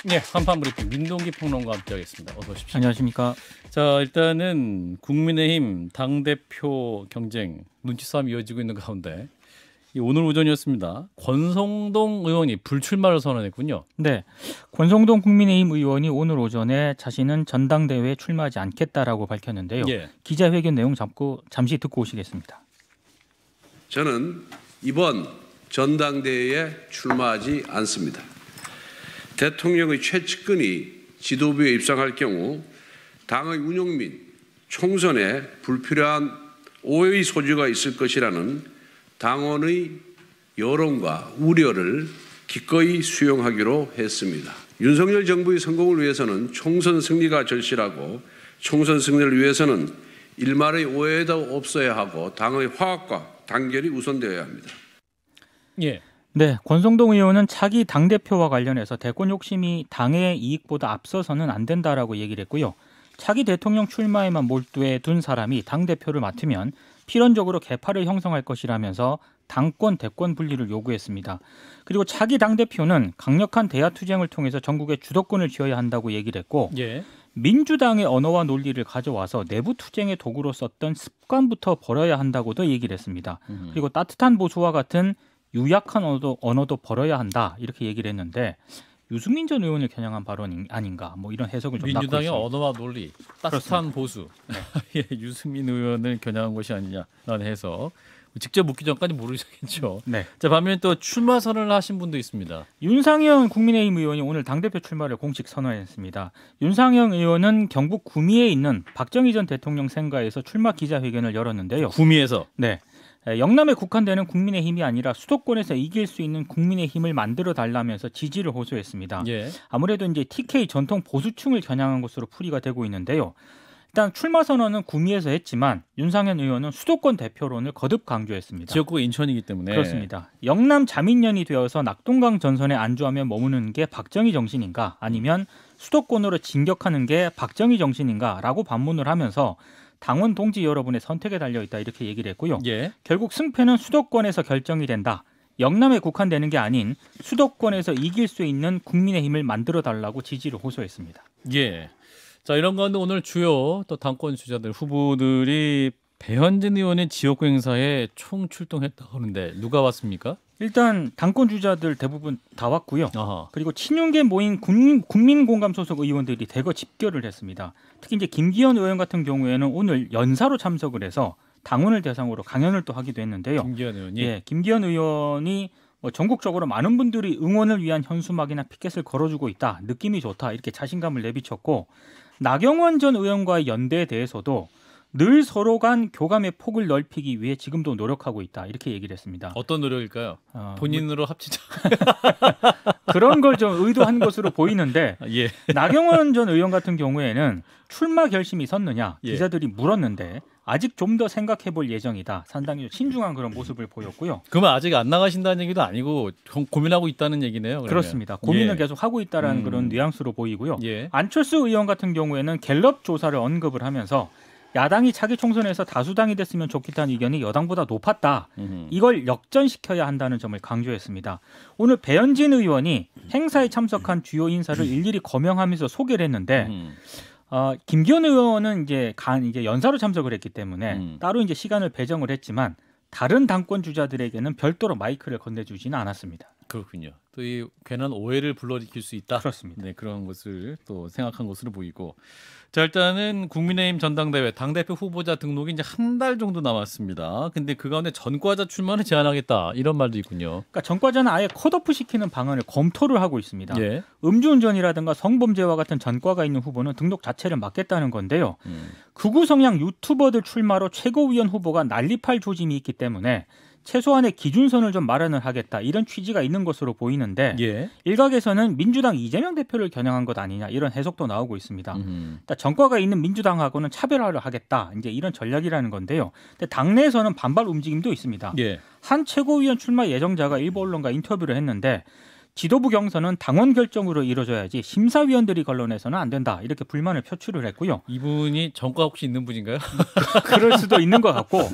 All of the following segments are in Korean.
네, 한판 브리핑 민동기 평론가와 함께하겠습니다. 어서 오십시오. 안녕하십니까. 자, 일단은 국민의힘 당대표 경쟁 눈치 싸움이 이어지고 있는 가운데 오늘 오전이었습니다. 권성동 의원이 불출마를 선언했군요. 네, 권성동 국민의힘 의원이 오늘 오전에 자신은 전당대회에 출마하지 않겠다라고 밝혔는데요. 예. 기자회견 내용 잠시 듣고 오시겠습니다. 저는 이번 전당대회에 출마하지 않습니다. 대통령의 최측근이 지도부에 입성할 경우 당의 운영 및 총선에 불필요한 오해의 소지가 있을 것이라는 당원의 여론과 우려를 기꺼이 수용하기로 했습니다. 윤석열 정부의 성공을 위해서는 총선 승리가 절실하고 총선 승리를 위해서는 일말의 오해도 없어야 하고 당의 화합과 단결이 우선되어야 합니다. 예. 네, 권성동 의원은 차기 당대표와 관련해서 대권 욕심이 당의 이익보다 앞서서는 안 된다라고 얘기를 했고요. 차기 대통령 출마에만 몰두해 둔 사람이 당대표를 맡으면 필연적으로 개파를 형성할 것이라면서 당권 대권 분리를 요구했습니다. 그리고 차기 당대표는 강력한 대야투쟁을 통해서 전국에 주도권을 쥐어야 한다고 얘기를 했고 예. 민주당의 언어와 논리를 가져와서 내부 투쟁의 도구로 썼던 습관부터 버려야 한다고도 얘기를 했습니다. 그리고 따뜻한 보수와 같은 유약한 언어도 버려야 한다 이렇게 얘기를 했는데 유승민 전 의원을 겨냥한 발언 아닌가 뭐 이런 해석을 좀 낳고 민주당의 있습니다. 언어와 논리, 따뜻한 보수. 예, 유승민 의원을 겨냥한 것이 아니냐라는 해석. 직접 묻기 전까지 모르셨겠죠. 네. 자, 반면에 또 출마 선언을 하신 분도 있습니다. 윤상현 국민의힘 의원이 오늘 당대표 출마를 공식 선언했습니다. 윤상현 의원은 경북 구미에 있는 박정희 전 대통령 생가에서 출마 기자회견을 열었는데요. 구미에서. 네. 영남에 국한되는 국민의힘이 아니라 수도권에서 이길 수 있는 국민의힘을 만들어 달라면서 지지를 호소했습니다. 예. 아무래도 이제 TK 전통 보수층을 겨냥한 것으로 풀이가 되고 있는데요. 일단 출마 선언은 구미에서 했지만 윤상현 의원은 수도권 대표론을 거듭 강조했습니다. 지역구가 인천이기 때문에. 그렇습니다. 영남 자민련이 되어서 낙동강 전선에 안주하며 머무는 게 박정희 정신인가 아니면 수도권으로 진격하는 게 박정희 정신인가라고 반문을 하면서 당원 동지 여러분의 선택에 달려있다 이렇게 얘기를 했고요. 예. 결국 승패는 수도권에서 결정이 된다. 영남에 국한되는 게 아닌 수도권에서 이길 수 있는 국민의힘을 만들어달라고 지지를 호소했습니다. 예. 자, 이런 가운데 오늘 주요 또 당권 주자들 후보들이 배현진 의원의 지역구 행사에 총 출동했다고 하는데 누가 왔습니까? 일단 당권 주자들 대부분 다 왔고요. 아하. 그리고 친윤계 모인 국민공감 소속 의원들이 대거 집결을 했습니다. 특히 이제 김기현 의원 같은 경우에는 오늘 연사로 참석을 해서 당원을 대상으로 강연을 또 하기도 했는데요. 김기현 의원이. 예, 김기현 의원이 전국적으로 많은 분들이 응원을 위한 현수막이나 피켓을 걸어주고 있다. 느낌이 좋다. 이렇게 자신감을 내비쳤고 나경원 전 의원과의 연대에 대해서도 늘 서로 간 교감의 폭을 넓히기 위해 지금도 노력하고 있다. 이렇게 얘기를 했습니다. 어떤 노력일까요? 본인으로 합치자. 그런 걸 좀 의도한 것으로 보이는데 예. 나경원 전 의원 같은 경우에는 출마 결심이 섰느냐 예. 기자들이 물었는데 아직 좀 더 생각해 볼 예정이다. 상당히 신중한 그런 모습을 보였고요. 그러면 아직 안 나가신다는 얘기도 아니고 고민하고 있다는 얘기네요. 그러면. 그렇습니다. 고민을 예. 계속 하고 있다는 그런 뉘앙스로 보이고요. 예. 안철수 의원 같은 경우에는 갤럽 조사를 언급을 하면서 야당이 차기 총선에서 다수당이 됐으면 좋겠다는 의견이 여당보다 높았다. 이걸 역전시켜야 한다는 점을 강조했습니다. 오늘 배현진 의원이 행사에 참석한 주요 인사를 일일이 거명하면서 소개를 했는데 김기현 의원은 이제 연사로 참석을 했기 때문에 따로 이제 시간을 배정을 했지만 다른 당권 주자들에게는 별도로 마이크를 건네주지는 않았습니다. 그렇군요. 또 이 괜한 오해를 불러일으킬 수 있다. 그렇습니다. 네, 그런 것을 또 생각한 것으로 보이고. 자, 일단은 국민의힘 전당대회 당대표 후보자 등록이 이제 한 달 정도 남았습니다. 근데 그 가운데 전과자 출마를 제한하겠다 이런 말도 있군요. 그러니까 전과자는 아예 컷오프 시키는 방안을 검토를 하고 있습니다. 예. 음주운전이라든가 성범죄와 같은 전과가 있는 후보는 등록 자체를 막겠다는 건데요. 극우 성향 유튜버들 출마로 최고위원 후보가 난립할 조짐이 있기 때문에 최소한의 기준선을 좀 마련을 하겠다 이런 취지가 있는 것으로 보이는데 예. 일각에서는 민주당 이재명 대표를 겨냥한 것 아니냐 이런 해석도 나오고 있습니다. 그러니까 전과가 있는 민주당하고는 차별화를 하겠다 이제 이런 전략이라는 건데요. 근데 당내에서는 반발 움직임도 있습니다. 예. 한 최고위원 출마 예정자가 일부 언론과 인터뷰를 했는데 지도부 경선은 당원 결정으로 이루어져야지 심사위원들이 걸러내서는 안 된다 이렇게 불만을 표출을 했고요. 이분이 전과 혹시 있는 분인가요? 그럴 수도 있는 것 같고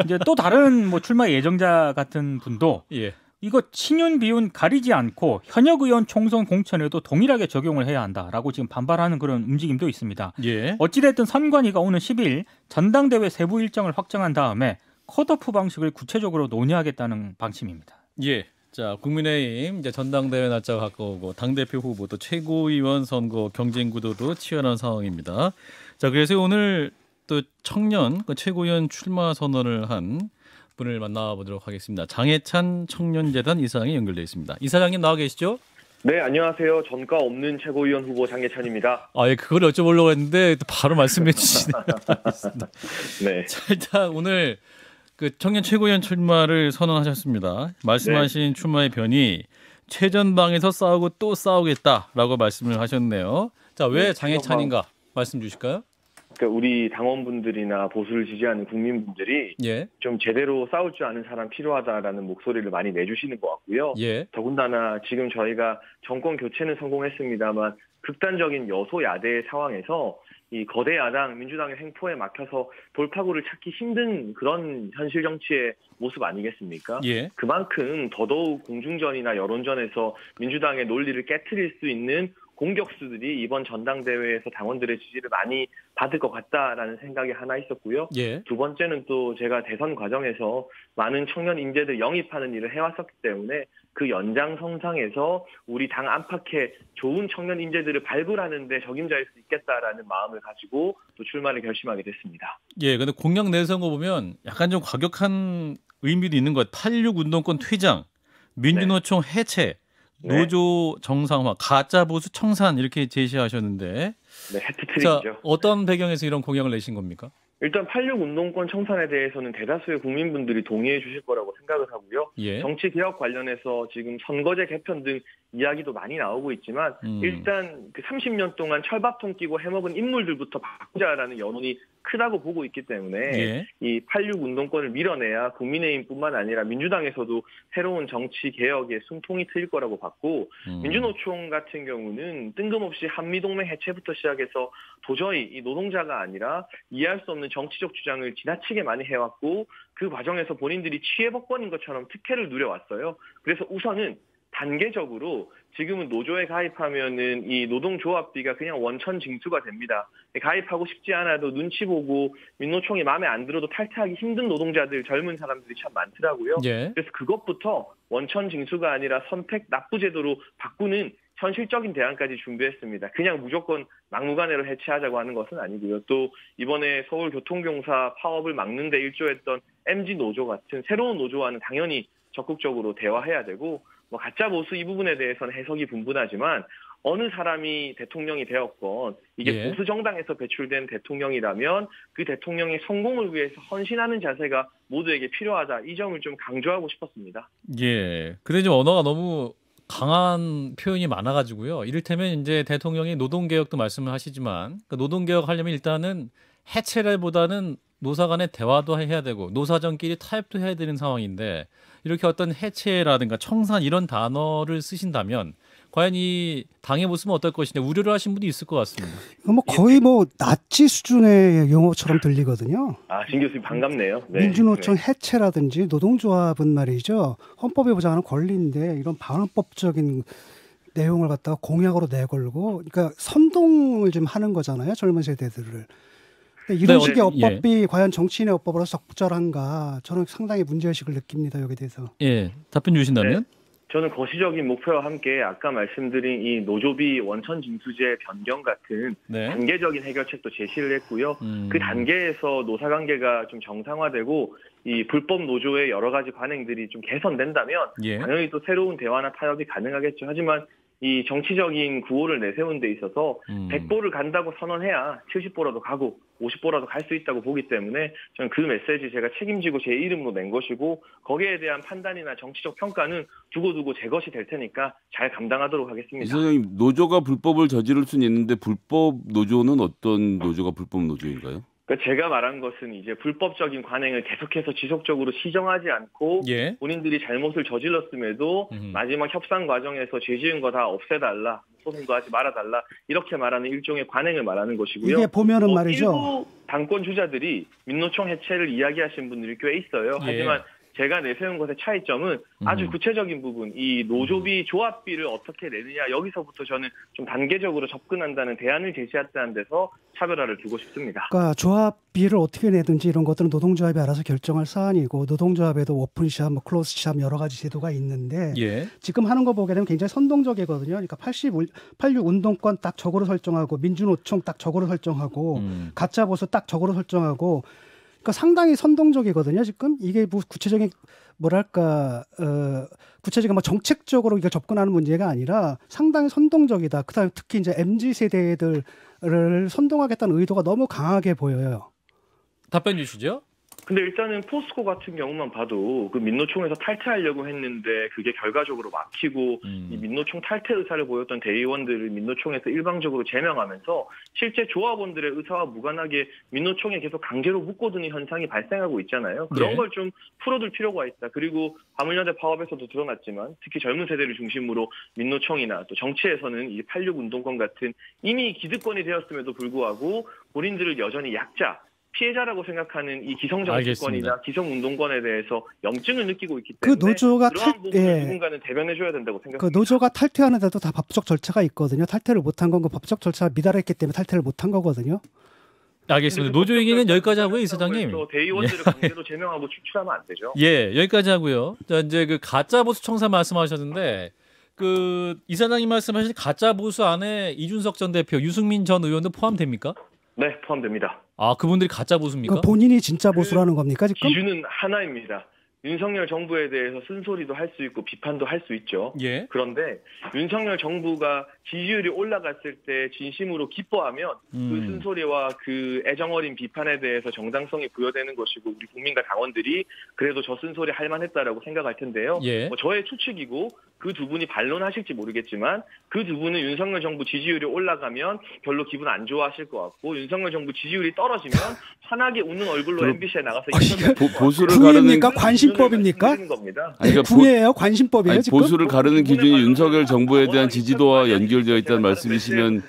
이제 또 다른 뭐 출마 예정자 같은 분도 예. 이거 친윤 비윤 가리지 않고 현역 의원 총선 공천에도 동일하게 적용을 해야 한다라고 지금 반발하는 그런 움직임도 있습니다. 예. 어찌됐든 선관위가 오는 10일 전당대회 세부 일정을 확정한 다음에 컷오프 방식을 구체적으로 논의하겠다는 방침입니다. 예. 자, 국민의힘 이제 전당대회 날짜가 가까우고 당대표 후보 또 최고위원 선거 경쟁 구도도 치열한 상황입니다. 자, 그래서 오늘 또 청년 최고위원 출마 선언을 한 분을 만나보도록 하겠습니다. 장해찬 청년재단 이사장이 연결되어 있습니다. 이사장님 나와 계시죠? 네, 안녕하세요. 전과 없는 최고위원 후보 장해찬입니다. 아, 예, 그걸 여쭤보려고 했는데 또 바로 말씀해 주시네요. 네. 자, 일단 오늘 그 청년 최고위원 출마를 선언하셨습니다. 말씀하신 출마의 변이 최전방에서 싸우고 또 싸우겠다라고 말씀을 하셨네요. 자, 왜 장해찬인가 말씀 주실까요? 그러니까 우리 당원분들이나 보수를 지지하는 국민분들이 예. 좀 제대로 싸울 줄 아는 사람 필요하다라는 목소리를 많이 내주시는 것 같고요. 예. 더군다나 지금 저희가 정권 교체는 성공했습니다만 극단적인 여소야대의 상황에서 이 거대 야당 민주당의 횡포에 막혀서 돌파구를 찾기 힘든 그런 현실 정치의 모습 아니겠습니까? 예. 그만큼 더더욱 공중전이나 여론전에서 민주당의 논리를 깨트릴 수 있는 공격수들이 이번 전당대회에서 당원들의 지지를 많이 받을 것 같다라는 생각이 하나 있었고요. 예. 두 번째는 또 제가 대선 과정에서 많은 청년 인재들 영입하는 일을 해왔었기 때문에 그 연장선상에서 우리 당 안팎에 좋은 청년 인재들을 발굴하는 데 적임자일 수 있겠다라는 마음을 가지고 또 출마를 결심하게 됐습니다. 예, 근데 공약 내세운 거 보면 약간 좀 과격한 의미도 있는 것 같아요. 86 운동권 퇴장, 민주노총 해체, 네. 노조 정상화, 가짜 보수 청산 이렇게 제시하셨는데 네, 해트트릭이죠. 자, 어떤 배경에서 이런 공약을 내신 겁니까? 일단 86 운동권 청산에 대해서는 대다수의 국민분들이 동의해 주실 거라고 생각을 하고요. 예. 정치 개혁 관련해서 지금 선거제 개편 등 이야기도 많이 나오고 있지만 일단 그 30년 동안 철밥통 끼고 해먹은 인물들부터 바꾸자라는 여론이 크다고 보고 있기 때문에 예. 이 86 운동권을 밀어내야 국민의힘뿐만 아니라 민주당에서도 새로운 정치 개혁에 숨통이 트일 거라고 봤고 민주노총 같은 경우는 뜬금없이 한미동맹 해체부터 시작해서 도저히 이 노동자가 아니라 이해할 수 없는 정치적 주장을 지나치게 많이 해왔고 그 과정에서 본인들이 취해복권인 것처럼 특혜를 누려왔어요. 그래서 우선은 단계적으로 지금은 노조에 가입하면은 이 노동조합비가 그냥 원천 징수가 됩니다. 가입하고 싶지 않아도 눈치 보고 민노총이 마음에 안 들어도 탈퇴하기 힘든 노동자들, 젊은 사람들이 참 많더라고요. 예. 그래서 그것부터 원천 징수가 아니라 선택 납부 제도로 바꾸는 현실적인 대안까지 준비했습니다. 그냥 무조건 막무가내로 해체하자고 하는 것은 아니고요. 또 이번에 서울교통공사 파업을 막는 데 일조했던 MG노조 같은 새로운 노조와는 당연히 적극적으로 대화해야 되고 뭐 가짜 보수 이 부분에 대해서는 해석이 분분하지만 어느 사람이 대통령이 되었건 이게 예. 보수 정당에서 배출된 대통령이라면 그 대통령의 성공을 위해서 헌신하는 자세가 모두에게 필요하다. 이 점을 좀 강조하고 싶었습니다. 예. 근데 좀 언어가 너무 강한 표현이 많아가지고요. 이를테면 이제 대통령이 노동개혁도 말씀을 하시지만 그러니까 노동개혁 하려면 일단은 해체라보다는 노사 간의 대화도 해야 되고 노사전끼리 타협도 해야 되는 상황인데 이렇게 어떤 해체라든가 청산 이런 단어를 쓰신다면 과연 이 당의 모습은 어떨 것이냐 우려를 하신 분도 있을 것 같습니다. 이거 뭐 거의 뭐 나치 수준의 용어처럼 들리거든요. 아, 진 교수님 반갑네요. 네. 민주노총 해체라든지 노동조합은 말이죠. 헌법에 보장하는 권리인데 이런 반헌법적인 내용을 갖다가 공약으로 내걸고 그러니까 선동을 좀 하는 거잖아요. 젊은 세대들을. 이런 식의 어법이 과연 정치인의 어법으로 적절한가 저는 상당히 문제의식을 느낍니다. 여기에 대해서. 예, 답변 주신다면? 네. 저는 거시적인 목표와 함께 아까 말씀드린 이 노조비 원천 징수제 변경 같은 네. 단계적인 해결책도 제시를 했고요. 그 단계에서 노사관계가 좀 정상화되고 이 불법 노조의 여러 가지 관행들이 좀 개선된다면 예. 당연히 또 새로운 대화나 타협이 가능하겠죠. 하지만 이 정치적인 구호를 내세운 데 있어서 100보를 간다고 선언해야 70보라도 가고 50보라도 갈 수 있다고 보기 때문에 저는 그 메시지 제가 책임지고 제 이름으로 낸 것이고 거기에 대한 판단이나 정치적 평가는 두고두고 제 것이 될 테니까 잘 감당하도록 하겠습니다. 이사장님, 노조가 불법을 저지를 수는 있는데 불법 노조는 어떤 노조가 불법 노조인가요? 그러니까 제가 말한 것은 이제 불법적인 관행을 계속해서 지속적으로 시정하지 않고 예. 본인들이 잘못을 저질렀음에도 마지막 협상 과정에서 죄 지은 거 다 없애달라, 소송도 하지 말아달라 이렇게 말하는 일종의 관행을 말하는 것이고요. 이게 보면은 말이죠. 일부 당권 주자들이 민노총 해체를 이야기하신 분들이 꽤 있어요. 예. 하지만 제가 내세운 것의 차이점은 아주 구체적인 부분, 이 노조비 조합비를 어떻게 내느냐 여기서부터 저는 좀 단계적으로 접근한다는 대안을 제시했다는 데서 차별화를 두고 싶습니다. 그러니까 조합비를 어떻게 내든지 이런 것들은 노동조합이 알아서 결정할 사안이고 노동조합에도 오픈샵, 뭐 클로즈샵 여러 가지 제도가 있는데 예. 지금 하는 거 보게 되면 굉장히 선동적이거든요. 그러니까 86 운동권 딱 저거로 설정하고 민주노총 딱 저거로 설정하고 가짜 보수 딱 저거로 설정하고 그러니까 상당히 선동적이거든요. 지금 이게 뭐 구체적인 뭐랄까 구체적인 뭐 정책적으로 이걸 접근하는 문제가 아니라 상당히 선동적이다. 그다음에 특히 이제 MZ 세대들을 선동하겠다는 의도가 너무 강하게 보여요. 답변 주시죠. 근데 일단은 포스코 같은 경우만 봐도 그 민노총에서 탈퇴하려고 했는데 그게 결과적으로 막히고 이 민노총 탈퇴 의사를 보였던 대의원들을 민노총에서 일방적으로 제명하면서 실제 조합원들의 의사와 무관하게 민노총에 계속 강제로 묶어두는 현상이 발생하고 있잖아요. 그런 네. 걸 좀 풀어둘 필요가 있다. 그리고 화물연대 파업에서도 드러났지만 특히 젊은 세대를 중심으로 민노총이나 또 정치에서는 이 86 운동권 같은 이미 기득권이 되었음에도 불구하고 본인들을 여전히 약자, 피해자라고 생각하는 이 기성정치권이나 기성운동권에 대해서 염증을 느끼고 있기 때문에 그 노조가 그러한 부분을 누군가는 대변해줘야 된다고 생각합니다. 그 노조가 탈퇴하는데도 다 법적 절차가 있거든요. 탈퇴를 못한 건 그 법적 절차가 미달했기 때문에 탈퇴를 못한 거거든요. 알겠습니다. 노조 얘기는 여기까지 하고요, 이사장님. 대의원들을 강제로 제명하고 추출하면 안 되죠. 예, 여기까지 하고요. 자, 이제 그 가짜 보수 청사 말씀하셨는데 그 이사장님 말씀하신 가짜 보수 안에 이준석 전 대표, 유승민 전 의원도 포함됩니까? 네, 포함됩니다. 아, 그분들이 가짜 보수입니까? 본인이 진짜 보수라는 겁니까 지금? 기준은 하나입니다. 윤석열 정부에 대해서 쓴소리도 할 수 있고 비판도 할 수 있죠. 예. 그런데 윤석열 정부가 지지율이 올라갔을 때 진심으로 기뻐하면 그 쓴소리와 그 애정어린 비판에 대해서 정당성이 부여되는 것이고 우리 국민과 당원들이 그래도 저 쓴소리 할 만했다라고 생각할 텐데요. 예. 뭐 저의 추측이고 그 두 분이 반론하실지 모르겠지만 그 두 분은 윤석열 정부 지지율이 올라가면 별로 기분 안 좋아하실 것 같고 윤석열 정부 지지율이 떨어지면 환하게 웃는 얼굴로 MBC에 나가서 보수를 가르는 구애입니까? 관심법입니까? 구애예요? 관심법이에요 아니, 지금? 보수를 가르는 기준이 윤석열 정부에 대한 지지도와 연결되어 있다는 말씀이시면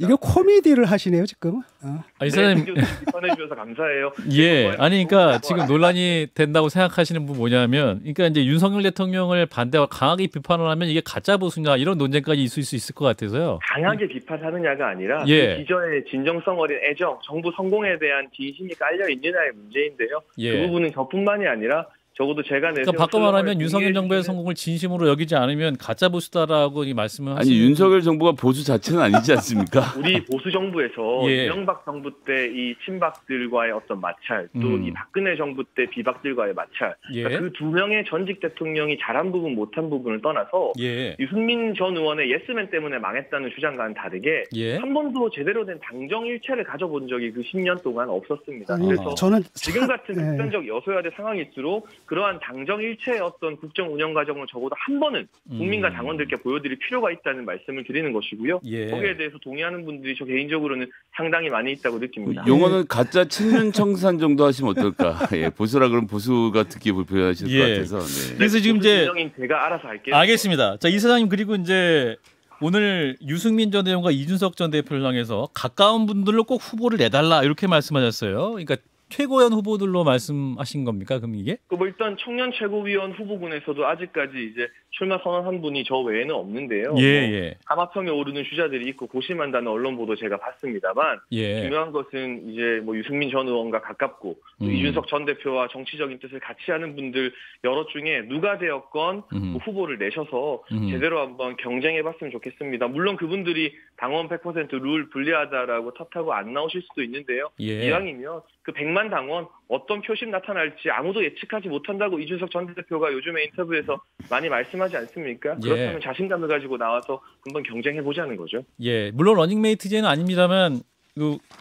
이게 코미디를 하시네요 지금. 아, 이사장님. 비판해 주셔서 감사해요. 예, 아니 그러니까 지금 논란이 된다고 생각하시는 분 뭐냐면, 그러니까 이제 윤석열 대통령을 반대와 강하게 비판을 하면 이게 가짜 보수냐 이런 논쟁까지 있을 수 있을 것 같아서요. 강하게 비판하느냐가 아니라 예. 그 기저의 진정성 어린 애정, 정부 성공에 대한 진심이 깔려 있느냐의 문제인데요. 예. 그 부분은 저뿐만이 아니라 적어도 제가 내세운 그러니까 바꿔 말하면 슬로건을 윤석열 정부의 이해해 성공을 진심으로 여기지 않으면 가짜 보수다라고 이 말씀을 하시는. 아니 윤석열 정부가 보수 자체는 아니지 않습니까? 우리 보수 정부에서 예. 이명박 정부 때 이 친박들과의 어떤 마찰, 또 이 박근혜 정부 때 비박들과의 마찰, 예. 그러니까 그 두 명의 전직 대통령이 잘한 부분, 못한 부분을 떠나서 예. 유승민 전 의원의 예스맨 때문에 망했다는 주장과는 다르게 예. 한 번도 제대로 된 당정 일체를 가져본 적이 그 10년 동안 없었습니다. 그래서 저는 지금 같은 극단적 여소야대 상황일수록 그러한 당정 일체의 어떤 국정 운영 과정을 적어도 한 번은 국민과 당원들께 보여드릴 필요가 있다는 말씀을 드리는 것이고요. 예. 거기에 대해서 동의하는 분들이 저 개인적으로는 상당히 많이 있다고 느낍니다. 용어는 가짜 친윤청산 정도 하시면 어떨까? 예, 보수라 그러면 보수가 듣기 불편하실 것 예. 같아서. 네. 그래서 지금 이제 진정인 제가 알아서 할게요. 알겠습니다. 자, 이사장님 그리고 이제 오늘 유승민 전 의원과 이준석 전 대표를 향해서 가까운 분들로 꼭 후보를 내달라 이렇게 말씀하셨어요. 그러니까 최고위원 후보들로 말씀하신 겁니까? 그럼 이게? 뭐 일단 청년 최고위원 후보군에서도 아직까지 이제 출마 선언한 분이 저 외에는 없는데요. 예, 예. 하마평에 오르는 주자들이 있고 고심한다는 언론 보도 제가 봤습니다만 예. 중요한 것은 이제 뭐 유승민 전 의원과 가깝고 또 이준석 전 대표와 정치적인 뜻을 같이 하는 분들 여러 중에 누가 되었건 뭐 후보를 내셔서 제대로 한번 경쟁해봤으면 좋겠습니다. 물론 그분들이 당원 100%룰 불리하다라고 탓하고 안 나오실 수도 있는데요. 예. 이왕이면 그 100만 당원 어떤 표심 나타날지 아무도 예측하지 못한다고 이준석 전 대표가 요즘에 인터뷰에서 많이 말씀하지 않습니까? 예. 그렇다면 자신감을 가지고 나와서 한번 경쟁해보자는 거죠. 예, 물론 러닝메이트제는 아닙니다만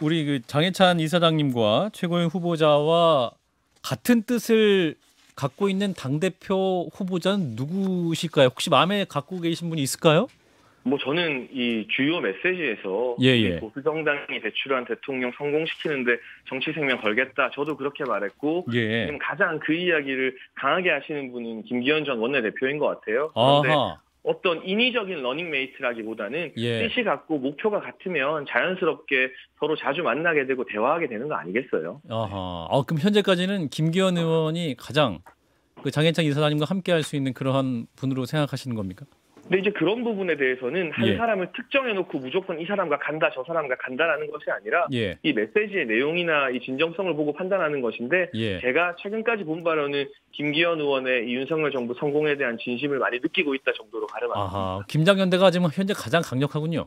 우리 그 장해찬 이사장님과 최고위원 후보자와 같은 뜻을 갖고 있는 당대표 후보자는 누구실까요? 혹시 마음에 갖고 계신 분이 있을까요? 뭐 저는 이 주요 메시지에서 예, 이 예. 보수 정당이 배출한 대통령 성공시키는데 정치 생명 걸겠다. 저도 그렇게 말했고 예. 지금 가장 그 이야기를 강하게 하시는 분은 김기현 전 원내대표인 것 같아요. 그런데 아하. 어떤 인위적인 러닝메이트라기보다는 예. 뜻이 같고 목표가 같으면 자연스럽게 서로 자주 만나게 되고 대화하게 되는 거 아니겠어요? 아하. 그럼 현재까지는 김기현 의원이 가장 그 장해찬 이사장님과 함께할 수 있는 그러한 분으로 생각하시는 겁니까? 근데 이제 그런 부분에 대해서는 한 예. 사람을 특정해놓고 무조건 이 사람과 간다, 저 사람과 간다라는 것이 아니라 예. 이 메시지의 내용이나 이 진정성을 보고 판단하는 것인데 예. 제가 최근까지 본 바로는 김기현 의원의 이 윤석열 정부 성공에 대한 진심을 많이 느끼고 있다 정도로 가름합니다. 아하, 김장연대가 지금 현재 가장 강력하군요.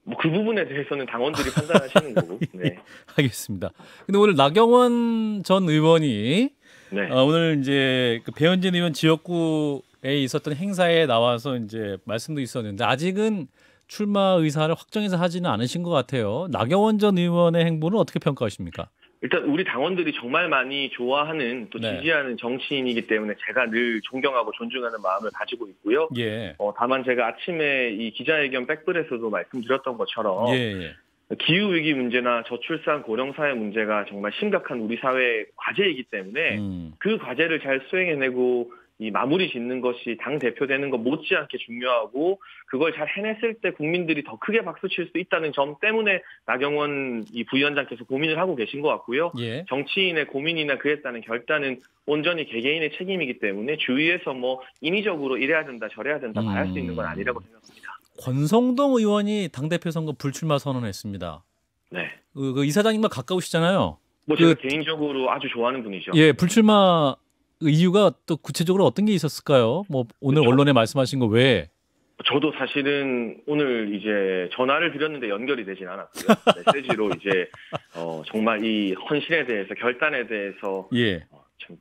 뭐 그 부분에 대해서는 당원들이 판단하시는 거고. 네. 알겠습니다. 근데 오늘 나경원 전 의원이 네. 오늘 이제 그 배현진 의원 지역구에 있었던 행사에 나와서 이제 말씀도 있었는데 아직은 출마 의사를 확정해서 하지는 않으신 것 같아요. 나경원 전 의원의 행보는 어떻게 평가하십니까? 일단 우리 당원들이 정말 많이 좋아하는 또 네. 지지하는 정치인이기 때문에 제가 늘 존경하고 존중하는 마음을 가지고 있고요. 예. 다만 제가 아침에 이 기자회견 백블에서도 말씀드렸던 것처럼 예. 기후 위기 문제나 저출산 고령 사회 문제가 정말 심각한 우리 사회의 과제이기 때문에 그 과제를 잘 수행해내고 이 마무리 짓는 것이 당 대표 되는 것 못지않게 중요하고 그걸 잘 해냈을 때 국민들이 더 크게 박수 칠 수 있다는 점 때문에 나경원 이 부위원장께서 고민을 하고 계신 것 같고요. 예. 정치인의 고민이나 그에 따른 결단은 온전히 개개인의 책임이기 때문에 주위에서 뭐 인위적으로 이래야 된다 저래야 된다 말할 수 있는 건 아니라고 생각합니다. 권성동 의원이 당대표 선거 불출마 선언했습니다. 네. 그 이사장님과 가까우시잖아요. 뭐 제가 개인적으로 아주 좋아하는 분이죠. 예, 불출마 이유가 또 구체적으로 어떤 게 있었을까요? 뭐 오늘 그렇죠. 언론에 말씀하신 거 외에 저도 사실은 오늘 이제 전화를 드렸는데 연결이 되진 않았고요. 메시지로 이제 정말 이 헌신에 대해서 결단에 대해서 예. 참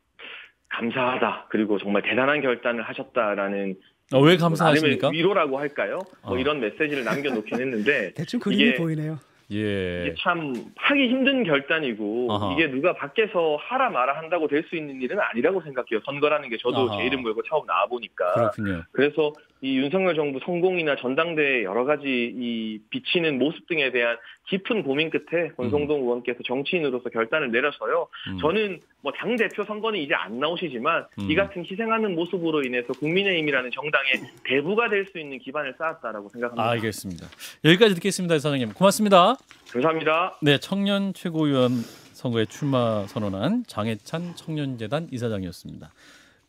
감사하다. 그리고 정말 대단한 결단을 하셨다라는 왜 감사하십니까? 위로라고 할까요? 뭐 이런 메시지를 남겨놓긴 했는데 대충 그림이 보이네요. 예. 이게 참 하기 힘든 결단이고 아하. 이게 누가 밖에서 하라 마라 한다고 될 수 있는 일은 아니라고 생각해요. 선거라는 게 저도 아하. 제 이름 걸고 처음 나와 보니까. 그렇군요. 그래서 이 윤석열 정부 성공이나 전당대회 여러 가지 이 비치는 모습 등에 대한 깊은 고민 끝에 권성동 의원께서 정치인으로서 결단을 내려서요. 저는 뭐 당 대표 선거는 이제 안 나오시지만 이 같은 희생하는 모습으로 인해서 국민의힘이라는 정당의 대부가 될 수 있는 기반을 쌓았다라고 생각합니다. 알겠습니다. 여기까지 듣겠습니다, 이사장님. 고맙습니다. 감사합니다. 네, 청년 최고위원 선거에 출마 선언한 장해찬 청년재단 이사장이었습니다.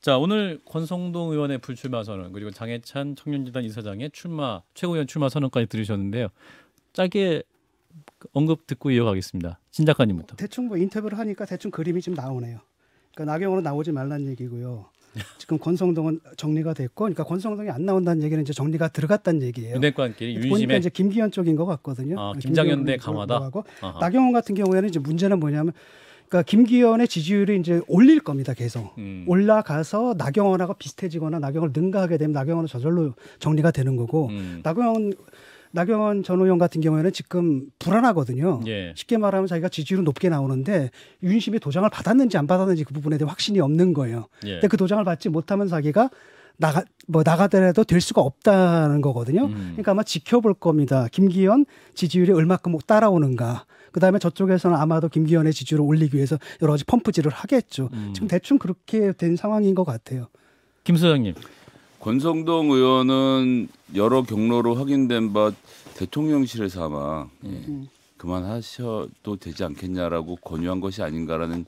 자, 오늘 권성동 의원의 불출마 선언 그리고 장해찬 청년재단 이사장의 최고위원 출마 선언까지 들으셨는데요. 짧게 언급 듣고 이어가겠습니다. 신 작가님부터. 대충 뭐 인터뷰를 하니까 대충 그림이 좀 나오네요. 그러니까 나경원은 나오지 말란 얘기고요. 지금 권성동은 정리가 됐고, 그러니까 권성동이 안 나온다는 얘기는 이제 정리가 들어갔다는 얘기예요. 윤핵관끼리 보니까 윤심에 이제 김기현 쪽인 것 같거든요. 김장연대 강화다. 나경원 같은 경우에는 이제 문제는 뭐냐면, 그러니까 김기현의 지지율이 이제 올릴 겁니다. 계속 올라가서 나경원하고 비슷해지거나 나경원을 능가하게 되면 나경원은 저절로 정리가 되는 거고, 나경원 전 의원 같은 경우에는 지금 불안하거든요. 예. 쉽게 말하면 자기가 지지율은 높게 나오는데 윤심이 도장을 받았는지 안 받았는지 그 부분에 대해 확신이 없는 거예요. 예. 근데 그 도장을 받지 못하면 자기가 나가더라도 될 수가 없다는 거거든요. 그러니까 아마 지켜볼 겁니다. 김기현 지지율이 얼마큼 따라오는가. 그다음에 저쪽에서는 아마도 김기현의 지지율을 올리기 위해서 여러 가지 펌프질을 하겠죠. 지금 대충 그렇게 된 상황인 것 같아요. 김 소장님. 권성동 의원은 여러 경로로 확인된 바 대통령실에서 아마 그만하셔도 되지 않겠냐라고 권유한 것이 아닌가라는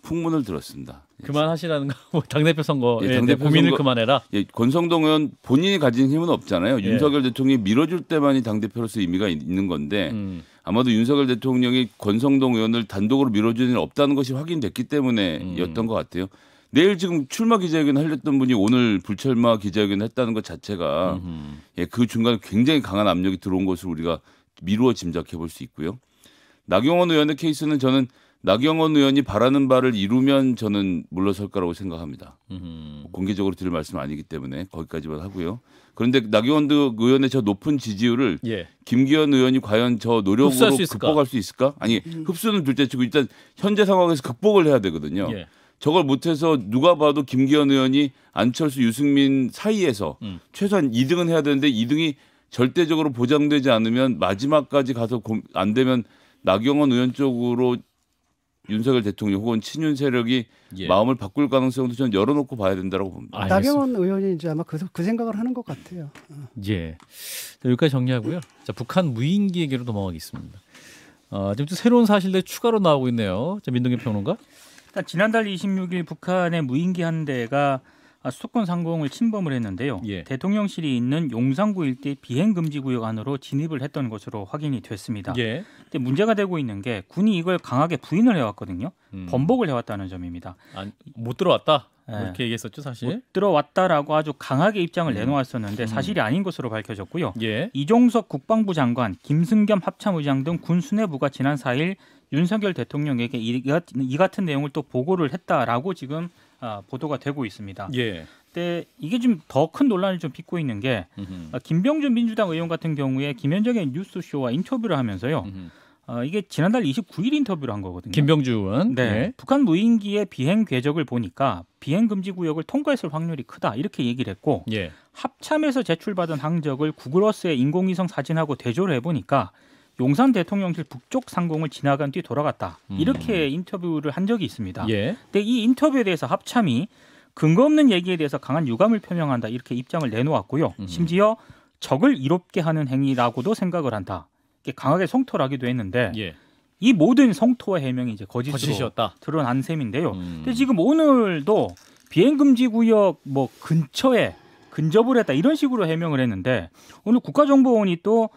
풍문을 들었습니다. 그만하시라는 거 당대표 선거에 당대표 고민을 선거, 그만해라. 권성동 의원 본인이 가진 힘은 없잖아요. 윤석열 대통령이 밀어줄 때만이 당대표로서 의미가 있는 건데 아마도 윤석열 대통령이 권성동 의원을 단독으로 밀어주는 일 없다는 것이 확인됐기 때문에였던 것 같아요. 내일 지금 출마 기자회견 하렸던 분이 오늘 불출마 기자회견 했다는 것 자체가 그 중간에 굉장히 강한 압력이 들어온 것을 우리가 미루어 짐작해 볼 수 있고요. 나경원 의원의 케이스는 저는 나경원 의원이 바라는 바를 이루면 저는 물러설 거라고 생각합니다. 공개적으로 드릴 말씀은 아니기 때문에 거기까지만 하고요. 그런데 나경원 의원의 저 높은 지지율을 김기현 의원이 과연 저 노력으로 극복할 수 있을까? 아니 흡수는 둘째치고 일단 현재 상황에서 극복을 해야 되거든요. 저걸 못해서 누가 봐도 김기현 의원이 안철수, 유승민 사이에서 최소한 2등은 해야 되는데 2등이 절대적으로 보장되지 않으면 마지막까지 가서 안 되면 나경원 의원 쪽으로 윤석열 대통령 혹은 친윤 세력이 마음을 바꿀 가능성도 저는 열어놓고 봐야 된다고 봅니다. 나경원 의원이 이제 아마 그 생각을 하는 것 같아요. 예. 자, 여기까지 정리하고요. 자, 북한 무인기 얘기로 넘어가겠습니다. 지금 또 새로운 사실들이 추가로 나오고 있네요. 자, 민동기 평론가. 지난달 26일 북한의 무인기 한 대가 수도권 상공을 침범을 했는데요. 예. 대통령실이 있는 용산구 일대 비행금지구역 안으로 진입을 했던 것으로 확인이 됐습니다. 예. 근데 문제가 되고 있는 게 군이 이걸 강하게 부인을 해왔거든요. 번복을 해왔다는 점입니다. 못 들어왔다. 네. 이렇게 얘기했었죠, 사실. 못 들어왔다라고 아주 강하게 입장을 내놓았었는데 사실이 아닌 것으로 밝혀졌고요. 예. 이종석 국방부 장관, 김승겸 합참의장 등 군 수뇌부가 지난 4일 윤석열 대통령에게 이 같은 내용을 또 보고를 했다라고 지금 보도가 되고 있습니다. 예. 근데 이게 좀 더 큰 논란을 좀 빚고 있는 게 김병준 민주당 의원 같은 경우에 김현정의 뉴스쇼와 인터뷰를 하면서요. 이게 지난달 29일 인터뷰를 한 거거든요. 김병주 의원. 네. 예. 북한 무인기의 비행 궤적을 보니까 비행 금지 구역을 통과했을 확률이 크다 이렇게 얘기를 했고 예. 합참에서 제출받은 항적을 구글어스의 인공위성 사진하고 대조를 해보니까 용산 대통령실 북쪽 상공을 지나간 뒤 돌아갔다 이렇게 인터뷰를 한 적이 있습니다. 예. 근데 이 인터뷰에 대해서 합참이 근거 없는 얘기에 대해서 강한 유감을 표명한다 이렇게 입장을 내놓았고요. 심지어 적을 이롭게 하는 행위라고도 생각을 한다. 이렇게 강하게 성토를 하기도 했는데 예. 이 모든 성토와 해명이 이제 거짓이었다 드러난 셈인데요. 근데 지금 오늘도 비행금지 구역 뭐 근처에 근접을 했다 이런 식으로 해명을 했는데 오늘 국가정보원이 또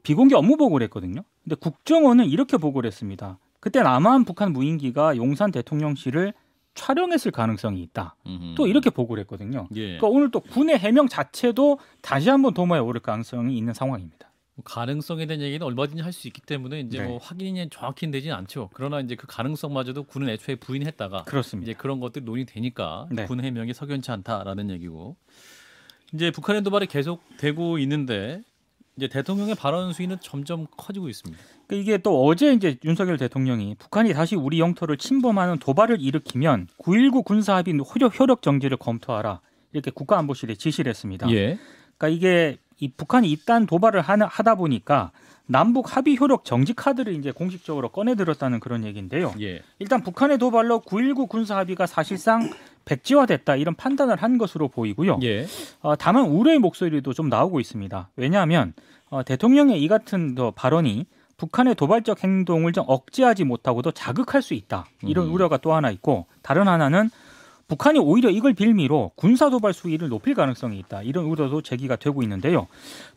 비공개 업무 보고를 했거든요. 근데 국정원은 이렇게 보고를 했습니다. 그때 남한 북한 무인기가 용산 대통령실을 촬영했을 가능성이 있다. 또 이렇게 보고를 했거든요. 예. 그러니까 오늘 또 군의 해명 자체도 다시 한번 도마에 오를 가능성이 있는 상황입니다. 가능성에 대한 얘기는 얼마든지 할 수 있기 때문에 이제 네. 뭐 확인이 정확히는 되진 않죠. 그러나 이제 그 가능성마저도 군은 애초에 부인했다가 그렇습니다. 이제 그런 것들이 논의되니까 네. 군 해명이 석연치 않다라는 얘기고 이제 북한의 도발이 계속되고 있는데 이제 대통령의 발언 수위는 점점 커지고 있습니다. 그러니까 이게 또 어제 이제 윤석열 대통령이 북한이 다시 우리 영토를 침범하는 도발을 일으키면 9.19 군사합의 효력 정지를 검토하라 이렇게 국가안보실에 지시를 했습니다. 예. 그러니까 이게 이 북한이 이딴 도발을 하다 보니까 남북 합의 효력 정지 카드를 이제 공식적으로 꺼내들었다는 그런 얘기인데요. 예. 일단 북한의 도발로 9.19 군사 합의가 사실상 백지화됐다 이런 판단을 한 것으로 보이고요. 예. 다만 우려의 목소리도 좀 나오고 있습니다. 왜냐하면 대통령의 이 같은 발언이 북한의 도발적 행동을 좀 억제하지 못하고도 자극할 수 있다. 이런 우려가 또 하나 있고 다른 하나는 북한이 오히려 이걸 빌미로 군사도발 수위를 높일 가능성이 있다. 이런 우려도 제기가 되고 있는데요.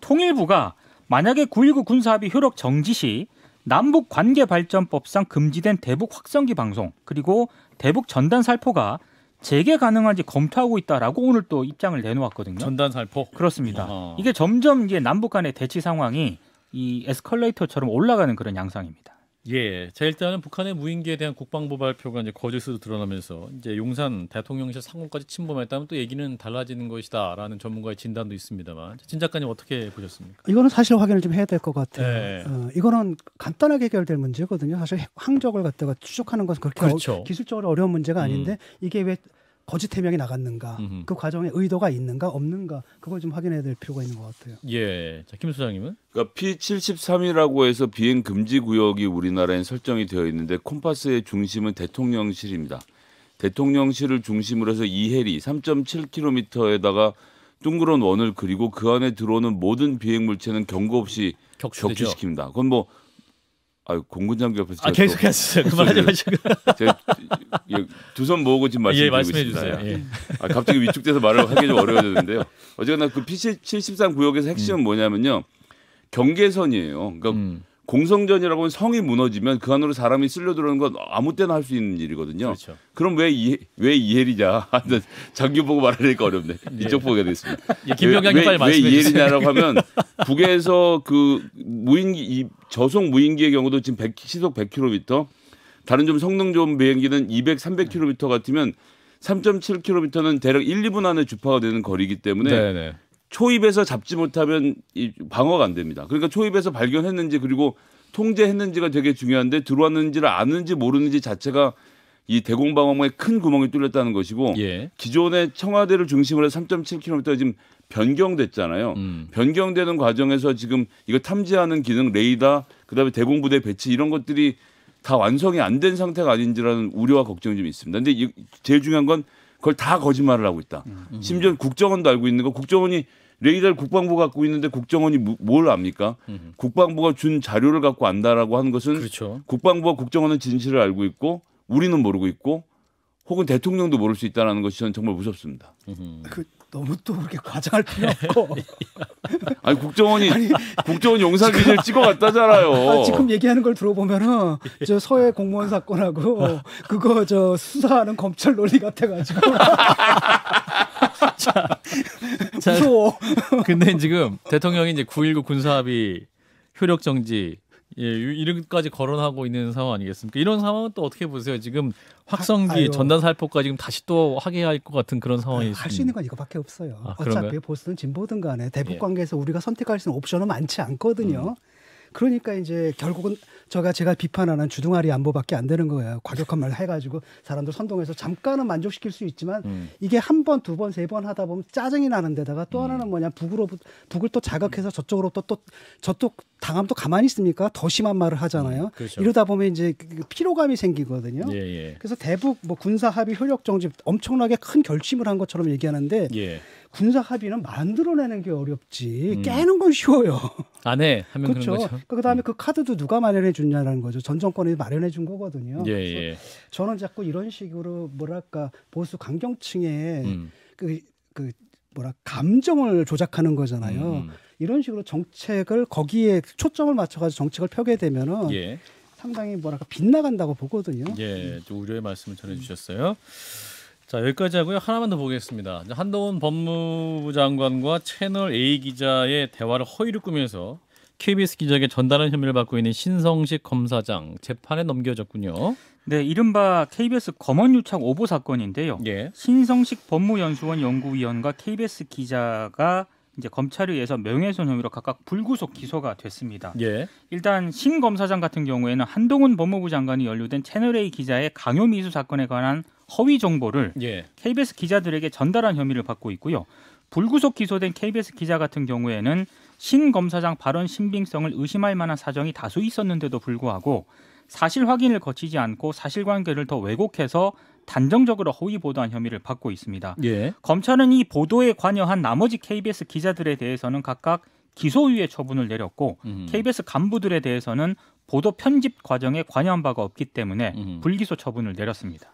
통일부가 만약에 9.19 군사합의 효력 정지 시 남북관계발전법상 금지된 대북 확성기 방송 그리고 대북 전단 살포가 재개 가능한지 검토하고 있다라고 오늘 또 입장을 내놓았거든요. 전단 살포. 그렇습니다. 이게 점점 이제 남북 간의 대치 상황이 이 에스컬레이터처럼 올라가는 그런 양상입니다. 예. 자, 일단은 북한의 무인기에 대한 국방부 발표가 이제 거짓으로 드러나면서 이제 용산 대통령실 상공까지 침범했다면 또 얘기는 달라지는 것이다라는 전문가의 진단도 있습니다만 진 작가님 어떻게 보셨습니까? 이거는 사실 확인을 좀 해야 될 것 같아요. 네. 이거는 간단하게 해결될 문제거든요. 사실 항적을 갖다가 추적하는 것은 그렇게 그렇죠. 기술적으로 어려운 문제가 아닌데 이게 왜 거짓 해명이 나갔는가, 그 과정에 의도가 있는가 없는가 그걸 좀 확인해야 될 필요가 있는 것 같아요. 예. 자, 김 소장님은? 그러니까 P73이라고 해서 비행 금지 구역이 우리나라에 설정이 되어 있는데 콤파스의 중심은 대통령실입니다. 대통령실을 중심으로 해서 이해리 3.7km에다가 둥그런 원을 그리고 그 안에 들어오는 모든 비행 물체는 경고 없이 격추되죠. 격추시킵니다. 그건 뭐 공군장교 옆에서 계속하시죠. 그만하지 마시고. 제가 두 손 모으고 지금 예, 말씀드리고 말씀해 있습니다. 주세요. 예. 갑자기 위축돼서 말을 하기 좀 어려워졌는데요. 어쨌거나 그 P73 구역에서 핵심은 뭐냐면요. 경계선이에요. 그러니까 공성전이라고 하면 성이 무너지면 그 안으로 사람이 쓸려 들어오는 건 아무 때나 할 수 있는 일이거든요. 그렇죠. 그럼 왜 이해리냐? 장교 보고 말하니까 어렵네. 예. 이쪽 보게 됐습니다. 예, 김병장님 빨리 말씀해 왜 주세요. 이해리냐라고 하면 북에서 그 무인기 이 저속 무인기의 경우도 지금 시속 100km, 다른 좀 성능 좋은 비행기는 200, 300km 같으면 3.7km는 대략 1, 2분 안에 주파가 되는 거리이기 때문에 네네. 초입에서 잡지 못하면 방어가 안 됩니다. 그러니까 초입에서 발견했는지 그리고 통제했는지가 되게 중요한데 들어왔는지를 아는지 모르는지 자체가 이 대공방어망에 큰 구멍이 뚫렸다는 것이고 예. 기존의 청와대를 중심으로 해서 3.7km가 지금 변경됐잖아요. 변경되는 과정에서 지금 이거 탐지하는 기능, 레이더, 그다음에 대공부대 배치 이런 것들이 다 완성이 안 된 상태가 아닌지라는 우려와 걱정이 좀 있습니다. 근데 제일 중요한 건 그걸 다 거짓말을 하고 있다. 심지어 국정원도 알고 있는 거. 국정원이 레이더를 국방부가 갖고 있는데 국정원이 뭘 압니까? 국방부가 준 자료를 갖고 안다라고 하는 것은 그렇죠. 국방부와 국정원은 진실을 알고 있고 우리는 모르고 있고 혹은 대통령도 모를 수 있다는 것이 저는 정말 무섭습니다. 너무 또 그렇게 과장할 필요 없고. 아니 국정원이 용산 기지를 찍어갔다잖아요. 지금 얘기하는 걸 들어보면은 저 서해 공무원 사건하고 그거 저 수사하는 검찰 논리 같아가지고. 무서워. 근데 지금 대통령이 이제 9.19 군사합의 효력 정지 이름까지 거론하고 있는 상황 아니겠습니까? 이런 상황은 또 어떻게 보세요? 지금 확성기 전단 살포까지 지금 다시 또 하게 할 것 같은 그런 상황이 있습니다. 할 수 있는 건 이거밖에 없어요. 어차피 그런가요? 보수든 진보든 간에 대북 관계에서 우리가 선택할 수 있는 옵션은 많지 않거든요. 그러니까 이제 결국은 제가 비판하는 주둥아리 안보밖에 안 되는 거예요. 과격한 말 해가지고 사람들 선동해서 잠깐은 만족시킬 수 있지만 이게 한 번, 두 번, 세 번 하다 보면 짜증이 나는 데다가 또 하나는 뭐냐 북을 또 자극해서 저쪽으로 또 저쪽 당하면 또 가만히 있습니까? 더 심한 말을 하잖아요. 그렇죠. 이러다 보면 이제 피로감이 생기거든요. 예. 그래서 그래서 대북 뭐 군사 합의 효력 정지 엄청나게 큰 결심을 한 것처럼 얘기하는데 예. 군사 합의는 만들어내는 게 어렵지 깨는 건 쉬워요. 안 해 하면 그렇죠. 그런 거죠. 그다음에 그 카드도 누가 마련해 줬냐라는 거죠. 전 정권이 마련해 준 거거든요. 예. 그래서 저는 자꾸 이런 식으로 뭐랄까 보수 강경층의 감정을 조작하는 거잖아요. 이런 식으로 정책을 거기에 초점을 맞춰가지고 정책을 펴게 되면은 예. 상당히 뭐랄까 빗나간다고 보거든요. 예, 좀 우려의 말씀을 전해주셨어요. 자, 여기까지 하고요. 하나만 더 보겠습니다. 한동훈 법무부 장관과 채널 A 기자의 대화를 허위를 꾸면서 KBS 기자에게 전달한 혐의를 받고 있는 신성식 검사장 재판에 넘겨졌군요. 네, 이른바 KBS 검언유착 오보 사건인데요. 예. 신성식 법무연수원 연구위원과 KBS 기자가 이제 검찰에 의해서 명예훼손 혐의로 각각 불구속 기소가 됐습니다. 예. 일단 신 검사장 같은 경우에는 한동훈 법무부 장관이 연루된 채널A 기자의 강요 미수 사건에 관한 허위 정보를 예. KBS 기자들에게 전달한 혐의를 받고 있고요. 불구속 기소된 KBS 기자 같은 경우에는 신 검사장 발언 신빙성을 의심할 만한 사정이 다수 있었는데도 불구하고 사실 확인을 거치지 않고 사실관계를 더 왜곡해서 단정적으로 허위 보도한 혐의를 받고 있습니다. 예. 검찰은 이 보도에 관여한 나머지 KBS 기자들에 대해서는 각각 기소유예 처분을 내렸고 KBS 간부들에 대해서는 보도 편집 과정에 관여한 바가 없기 때문에 불기소 처분을 내렸습니다.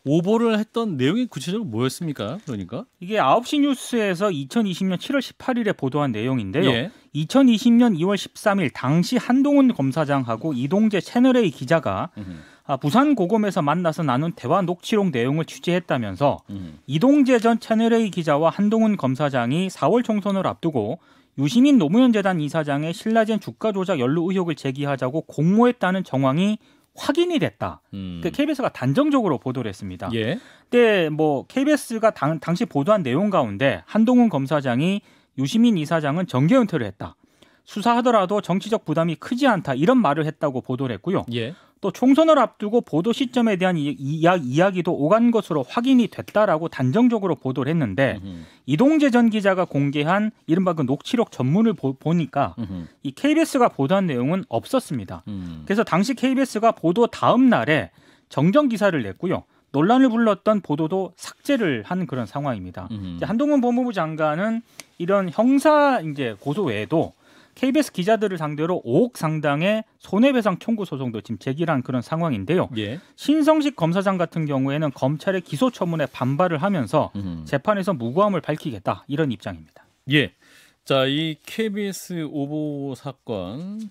오보를 했던 내용이 구체적으로 뭐였습니까? 그러니까 이게 9시 뉴스에서 2020년 7월 18일에 보도한 내용인데요. 예. 2020년 2월 13일 당시 한동훈 검사장하고 이동재 채널A 기자가 부산 고검에서 만나서 나눈 대화 녹취록 내용을 취재했다면서 이동재 전 채널A 기자와 한동훈 검사장이 4월 총선을 앞두고 유시민 노무현 재단 이사장의 신라젠 주가 조작 연루 의혹을 제기하자고 공모했다는 정황이 확인이 됐다. 그러니까 KBS가 단정적으로 보도를 했습니다. 예. 근데 뭐 KBS가 당시 보도한 내용 가운데 한동훈 검사장이 유시민 이사장은 정계 은퇴를 했다. 수사하더라도 정치적 부담이 크지 않다. 이런 말을 했다고 보도를 했고요. 예. 또 총선을 앞두고 보도 시점에 대한 이야기도 오간 것으로 확인이 됐다라고 단정적으로 보도를 했는데 이동재 전 기자가 공개한 이른바 그 녹취록 전문을 보니까 이 KBS가 보도한 내용은 없었습니다. 그래서 당시 KBS가 보도 다음 날에 정정 기사를 냈고요. 논란을 불렀던 보도도 삭제를 한 그런 상황입니다. 이제 한동훈 법무부 장관은 이런 형사 이제 고소 외에도 KBS 기자들을 상대로 5억 상당의 손해배상 청구 소송도 지금 제기한 그런 상황인데요. 예. 신성식 검사장 같은 경우에는 검찰의 기소 처분에 반발을 하면서 재판에서 무고함을 밝히겠다 이런 입장입니다. 예. 자, 이 KBS 오보 사건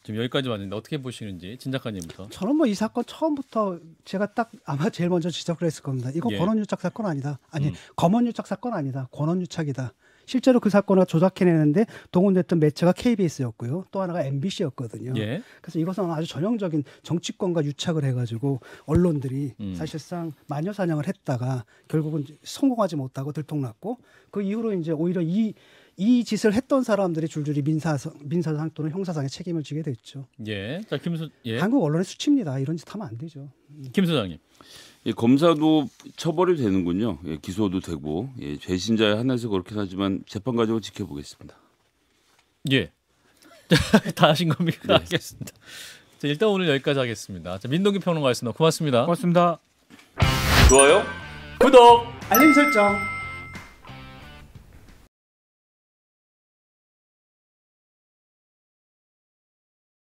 지금 여기까지 왔는데 어떻게 보시는지 진 작가님부터. 저는 뭐 이 사건 처음부터 제가 딱 아마 제일 먼저 지적을 했을 겁니다. 이거 예. 권한유착 사건 아니다. 아니 검언유착 사건 아니다. 권한유착이다. 실제로 그 사건을 조작해내는데 동원됐던 매체가 KBS였고요. 또 하나가 MBC였거든요. 예. 그래서 이것은 아주 전형적인 정치권과 유착을 해가지고 언론들이 사실상 마녀사냥을 했다가 결국은 성공하지 못하고 들통났고 그 이후로 이제 오히려 이 짓을 했던 사람들이 줄줄이 민사상 또는 형사상의 책임을 지게 됐죠. 예. 자, 예. 한국 언론의 수치입니다. 이런 짓 하면 안 되죠. 김 소장님. 예, 검사도 처벌이 되는군요. 예, 기소도 되고 배신자의 한해서 그렇긴 하지만 재판 과정을 지켜보겠습니다. 예. 다 하신 겁니까? 네. 알겠습니다. 자, 일단 오늘 여기까지 하겠습니다. 자, 민동기 평론가였습니다. 고맙습니다. 고맙습니다. 좋아요. 구독. 알림 설정.